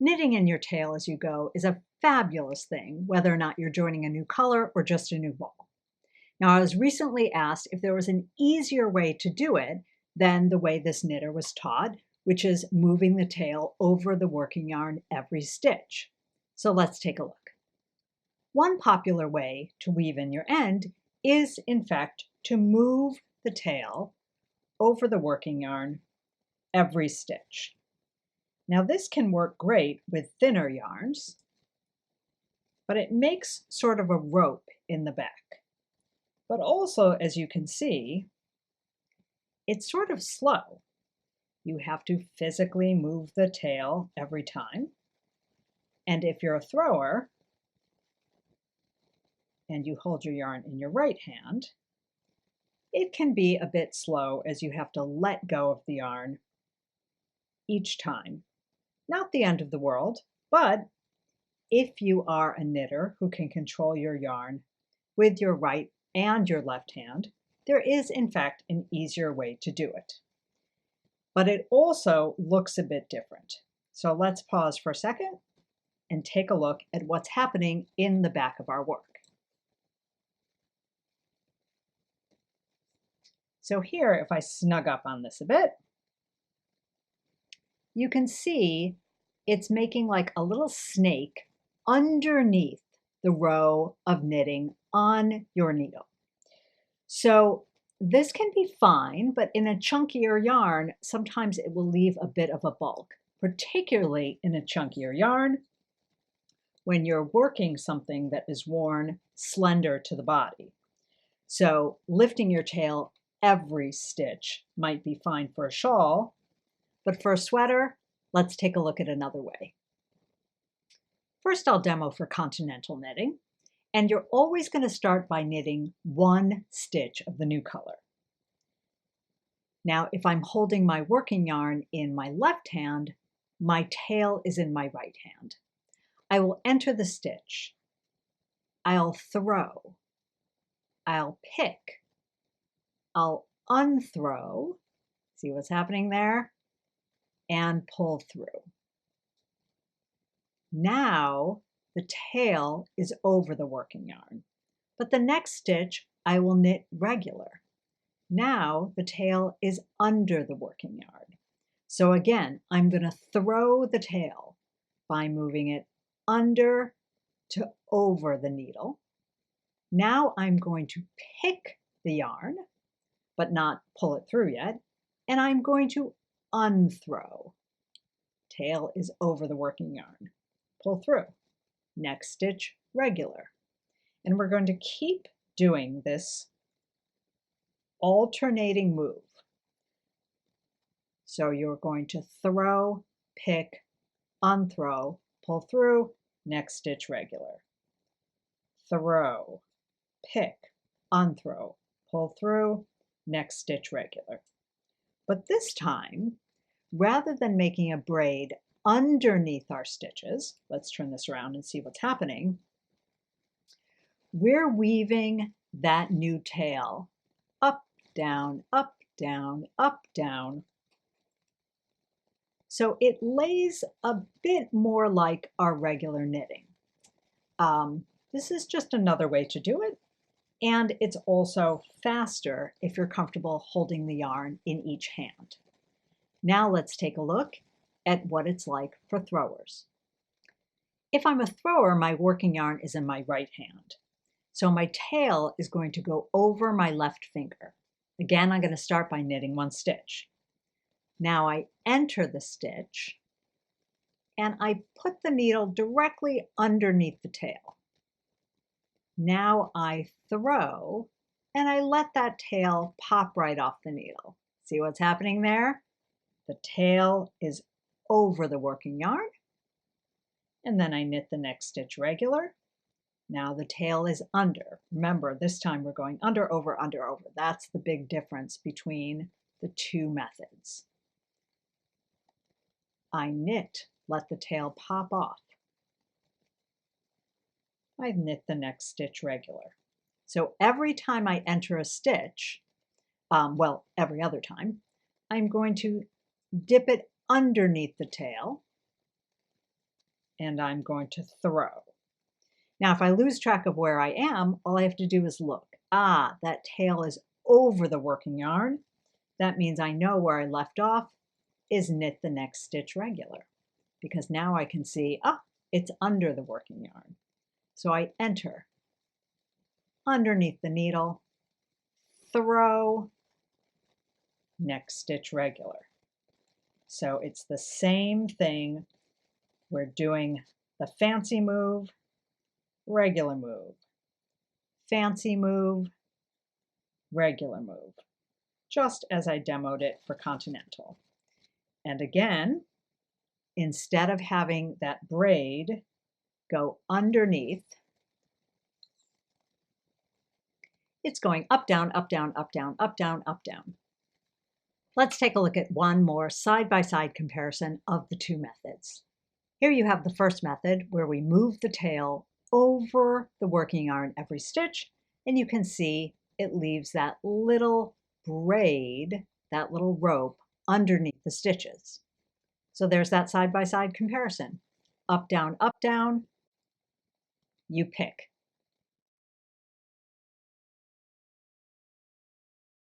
Knitting in your tail as you go is a fabulous thing, whether or not you're joining a new color or just a new ball. Now, I was recently asked if there was an easier way to do it than the way this knitter was taught, which is moving the tail over the working yarn every stitch. So let's take a look. One popular way to weave in your end is, in fact, to move the tail over the working yarn every stitch. Now this can work great with thinner yarns, but it makes sort of a rope in the back. But also, as you can see, it's sort of slow. You have to physically move the tail every time. And if you're a thrower and you hold your yarn in your right hand, it can be a bit slow as you have to let go of the yarn each time. Not the end of the world, but if you are a knitter who can control your yarn with your right and your left hand, there is in fact an easier way to do it. But it also looks a bit different. So let's pause for a second and take a look at what's happening in the back of our work. So here, if I snug up on this a bit, you can see it's making like a little snake underneath the row of knitting on your needle. So this can be fine, but in a chunkier yarn, sometimes it will leave a bit of a bulk, particularly in a chunkier yarn when you're working something that is worn slender to the body. So lifting your tail every stitch might be fine for a shawl, but for a sweater, let's take a look at another way. First, I'll demo for Continental knitting, and you're always going to start by knitting one stitch of the new color. Now, if I'm holding my working yarn in my left hand, my tail is in my right hand. I will enter the stitch. I'll throw. I'll pick. I'll unthrow. See what's happening there? And pull through. Now the tail is over the working yarn, but the next stitch I will knit regular. Now the tail is under the working yarn. So again, I'm going to throw the tail by moving it under to over the needle. Now I'm going to pick the yarn, but not pull it through yet, and I'm going to unthrow. Tail is over the working yarn. Pull through. Next stitch, regular. And we're going to keep doing this alternating move. So you're going to throw, pick, unthrow, pull through, next stitch, regular. Throw, pick, unthrow, pull through, next stitch, regular. But this time, rather than making a braid underneath our stitches, let's turn this around and see what's happening, we're weaving that new tail up, down, up, down, up, down. So it lays a bit more like our regular knitting. This is just another way to do it, and it's also faster if you're comfortable holding the yarn in each hand. Now let's take a look at what it's like for throwers. If I'm a thrower, my working yarn is in my right hand. So my tail is going to go over my left finger. Again, I'm going to start by knitting one stitch. Now I enter the stitch and I put the needle directly underneath the tail. Now I throw and I let that tail pop right off the needle. See what's happening there? The tail is over the working yarn, and then I knit the next stitch regular. Now the tail is under. Remember, this time we're going under, over, under, over. That's the big difference between the two methods. I knit, let the tail pop off. I knit the next stitch regular. So every time I enter a stitch, well, every other time, I'm going to dip it underneath the tail, and I'm going to throw. Now, if I lose track of where I am, all I have to do is look. Ah, that tail is over the working yarn. That means I know where I left off is knit the next stitch regular, because now I can see, it's under the working yarn. So I enter underneath the needle, throw, next stitch regular. So it's the same thing. We're doing the fancy move, regular move, fancy move, regular move, just as I demoed it for Continental. And again, instead of having that braid go underneath, it's going up, down, up, down, up, down, up, down, up, down. Let's take a look at one more side-by-side comparison of the two methods. Here you have the first method where we move the tail over the working yarn every stitch, and you can see it leaves that little braid, that little rope underneath the stitches. So there's that side-by-side comparison. Up, down, you pick.